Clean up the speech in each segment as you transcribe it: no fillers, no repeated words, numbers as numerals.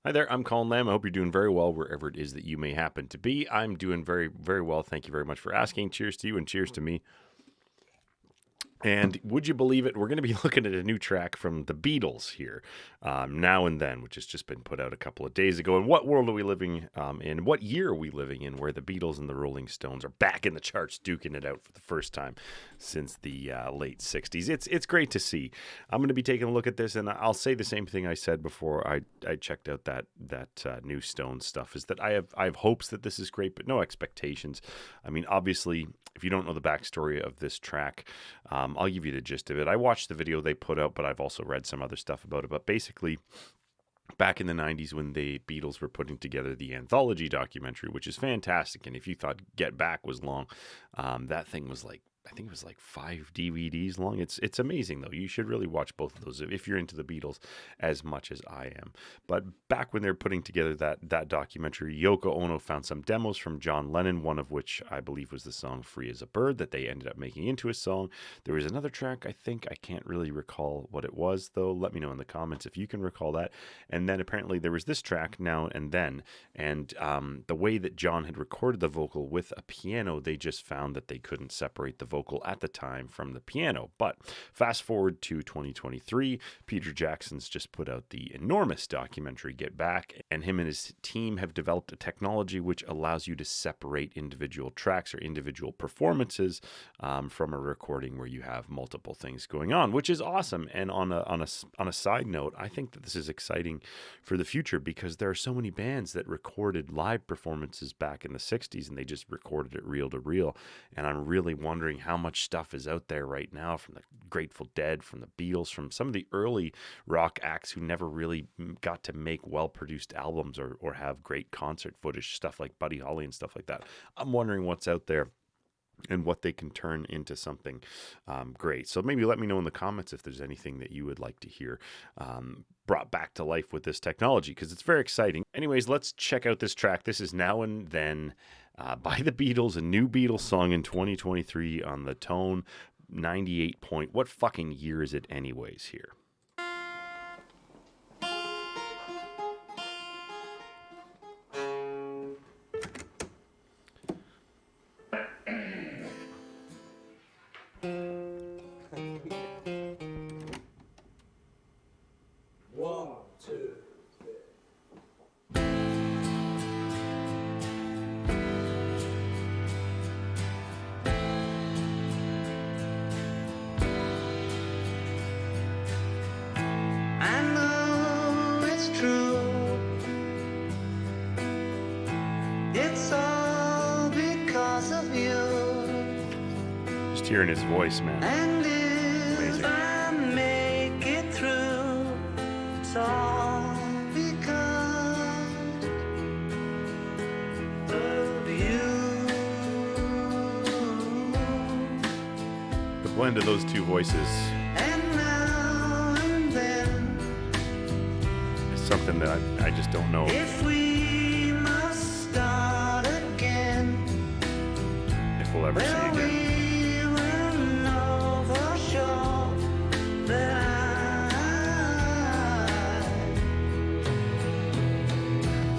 Hi there, I'm Colin Lamb. I hope you're doing very well wherever it is that you may happen to be. I'm doing very, very well. Thank you very much for asking. Cheers to you and cheers to me. And would you believe it? We're going to be looking at a new track from the Beatles here, Now and Then, which has just been put out a couple of days ago. And what world are we living in? What year are we living in where the Beatles and the Rolling Stones are back in the charts, duking it out for the first time since the late 60s? It's great to see. I'm going to be taking a look at this, and I'll say the same thing I said before I checked out that new Stones stuff, is that I have hopes that this is great, but no expectations. I mean, obviously, if you don't know the backstory of this track, I'll give you the gist of it. I watched the video they put out, but I've also read some other stuff about it. But basically, back in the 90s when the Beatles were putting together the anthology documentary, which is fantastic. And if you thought Get Back was long, that thing was like, I think it was like 5 DVDs long. It's amazing, though. You should really watch both of those if you're into the Beatles as much as I am. But back when they were putting together that documentary, Yoko Ono found some demos from John Lennon, one of which I believe was the song Free as a Bird that they ended up making into a song. There was another track, I can't really recall what it was, though. Let me know in the comments if you can recall that. And then apparently there was this track, Now and Then. And the way that John had recorded the vocal with a piano, they just found that they couldn't separate the vocal at the time from the piano. But fast forward to 2023, Perter Jackson's just put out the enormous documentary Get Back, and him and his team have developed a technology which allows you to separate individual tracks or individual performances from a recording where you have multiple things going on, which is awesome. And on a side note, I think that this is exciting for the future because there are so many bands that recorded live performances back in the 60s and they just recorded it reel to reel. And I'm really wondering how much stuff is out there right now from the Grateful Dead, from the Beatles, from some of the early rock acts who never really got to make well-produced albums or have great concert footage, stuff like Buddy Holly and stuff like that. I'm wondering what's out there and what they can turn into something great. So maybe let me know in the comments if there's anything that you would like to hear brought back to life with this technology, because it's very exciting. Anyways, let's check out this track. This is Now and Then by the Beatles, a new Beatles song in 2023 on the Tone 98 point. What fucking year is it anyways here? Hearing his voice, man. And amazing. If I make it through, it's all because of you. The blend of those two voices And now and then, is something that I just don't know if we must start again, if we'll ever see well, again. we will know for sure that I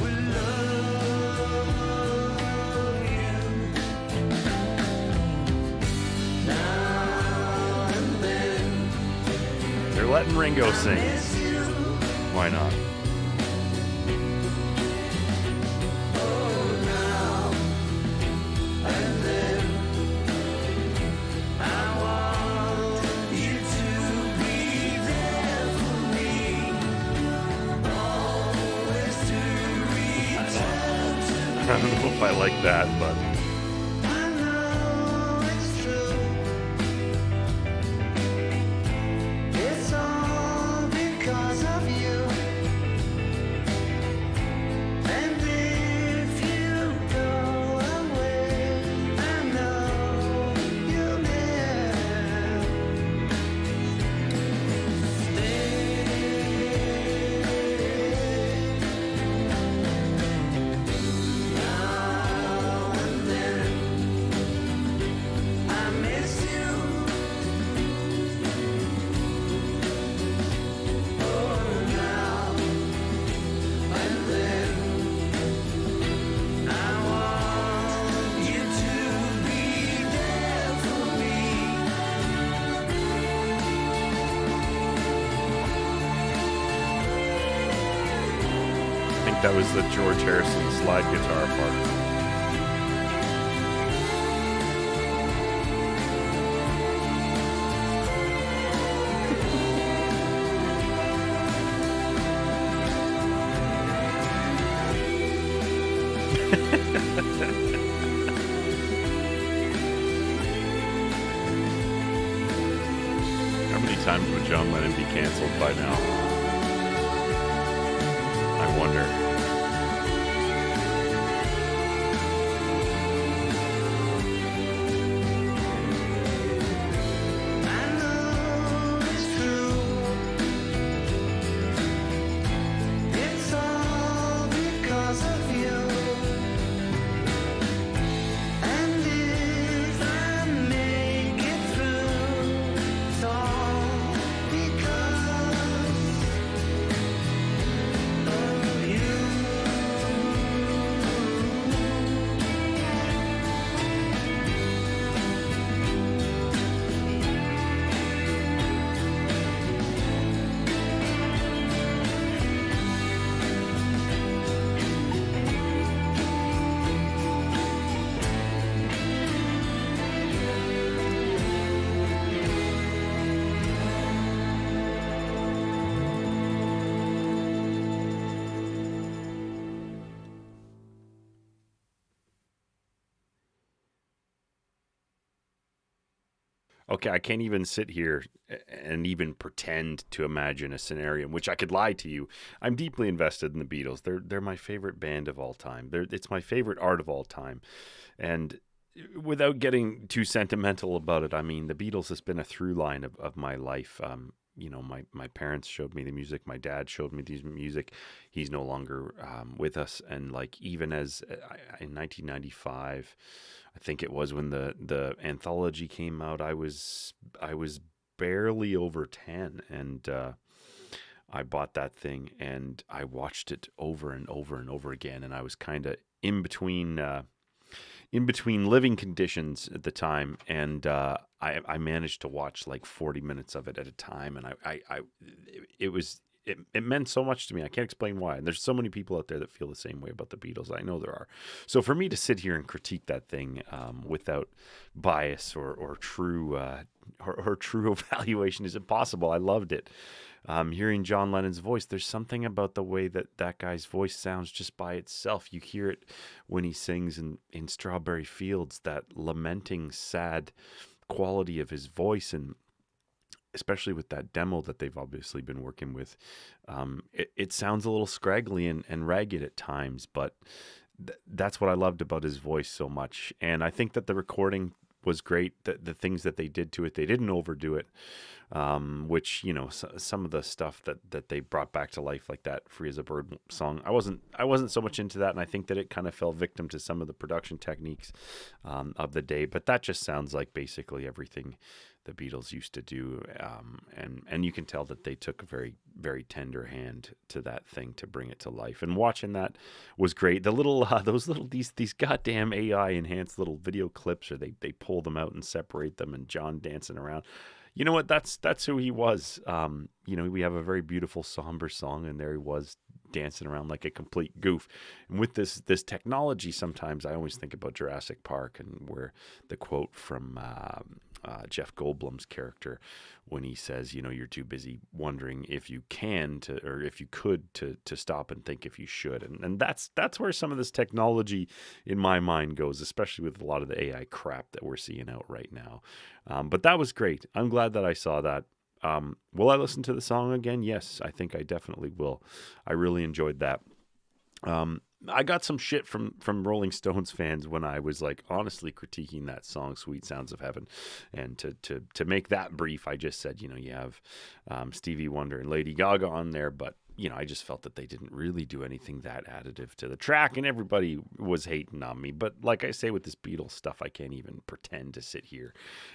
will love you now and then. They're letting Ringo sing. Miss you, Why not? oh, now and then. I want you to be there for me, always to return to I don't know if I like that, but I know it's true. It's all because of you. And if you go away, I know you'll never stay. Now and then. think that was the George Harrison slide guitar part. How many times would John Lennon be canceled by now? I wonder. I know it's true. It's all because of you. And if I make it through, it's all because of you. Okay, I can't even sit here and even pretend to imagine a scenario in which I could lie to you. I'm deeply invested in the Beatles. They're my favorite band of all time. It's my favorite art of all time. And without getting too sentimental about it, I mean, the Beatles has been a through line of my life. My parents showed me the music. My dad showed me the music. He's no longer with us. And like, even as in 1995, I think it was when the anthology came out, I was barely over 10, and I bought that thing and I watched it over and over and over again. And I was kind of in between living conditions at the time, and I managed to watch like 40 minutes of it at a time, and it meant so much to me. I can't explain why. And there's so many people out there that feel the same way about the Beatles. I know there are. So for me to sit here and critique that thing without bias or true or true evaluation is impossible. I loved it. Hearing John Lennon's voice, there's something about the way that guy's voice sounds just by itself. You hear it when he sings in Strawberry Fields, that lamenting, sad quality of his voice, and especially with that demo that they've obviously been working with, it sounds a little scraggly and ragged at times, but that's what I loved about his voice so much. And I think that the recording was great. The things that they did to it, they didn't overdo it, which, some of the stuff that they brought back to life, like that Free as a Bird song, I wasn't so much into that, and I think that it kind of fell victim to some of the production techniques of the day. But that just sounds like basically everything the Beatles used to do, and you can tell that they took a very, very tender hand to that thing to bring it to life. And watching that was great. The little these goddamn AI enhanced little video clips, or they pull them out and separate them, and John dancing around. You know what? That's who he was. We have a very beautiful somber song, and there he was dancing around like a complete goof. And with this technology, sometimes I always think about Jurassic Park, and where the quote from Jeff Goldblum's character, when he says, you're too busy wondering if you can or if you could to stop and think if you should. And that's where some of this technology in my mind goes, especially with a lot of the AI crap that we're seeing out right now. But that was great. I'm glad that I saw that. Will I listen to the song again? Yes, I think I definitely will. I really enjoyed that. I got some shit from Rolling Stones fans when I was like honestly critiquing that song, Sweet Sounds of Heaven. And to make that brief, I just said, you have Stevie Wonder and Lady Gaga on there, but I just felt that they didn't really do anything that additive to the track, and everybody was hating on me. But like I say, with this Beatles stuff, I can't even pretend to sit here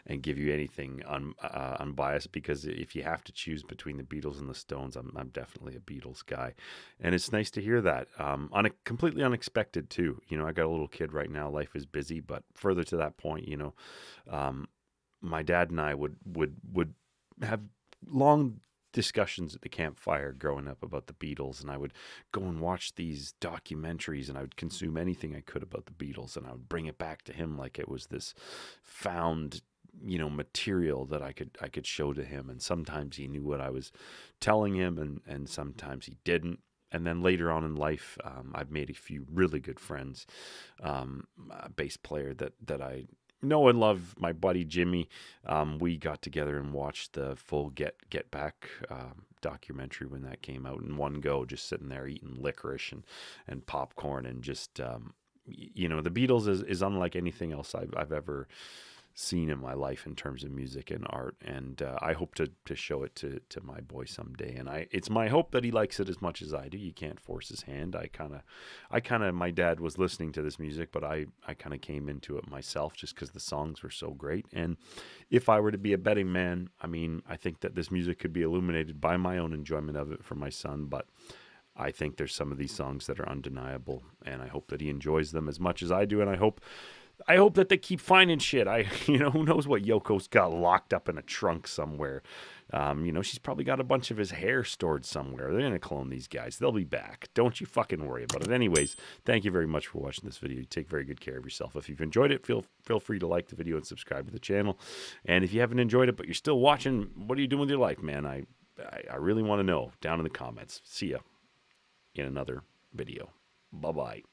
and give you anything unbiased, because if you have to choose between the Beatles and the Stones, I'm definitely a Beatles guy. And it's nice to hear that. Completely unexpected too. I got a little kid right now. Life is busy, but further to that point, my dad and I would have long discussions at the campfire growing up about the Beatles, and I would go and watch these documentaries, and I would consume anything I could about the Beatles, and I would bring it back to him like it was this found, material that I could show to him. And sometimes he knew what I was telling him, and sometimes he didn't. And then later on in life, I've made a few really good friends. A bass player that I know and love, my buddy Jimmy. We got together and watched the full Get Back documentary when that came out in one go, just sitting there eating licorice and popcorn, and just the Beatles is unlike anything else I've ever seen in my life in terms of music and art, and I hope to show it to my boy someday. And it's my hope that he likes it as much as I do. You can't force his hand. I kind of my dad was listening to this music, but I kind of came into it myself just because the songs were so great. And if I were to be a betting man, I think that this music could be illuminated by my own enjoyment of it for my son, but I think there's some of these songs that are undeniable, and I hope that he enjoys them as much as I do. And I hope that they keep finding shit. Who knows what Yoko's got locked up in a trunk somewhere. She's probably got a bunch of his hair stored somewhere. They're going to clone these guys. They'll be back. Don't you fucking worry about it. Anyways, thank you very much for watching this video. You take very good care of yourself. If you've enjoyed it, feel free to like the video and subscribe to the channel. And if you haven't enjoyed it, but you're still watching, what are you doing with your life, man? I really want to know down in the comments. See ya in another video. Bye-bye.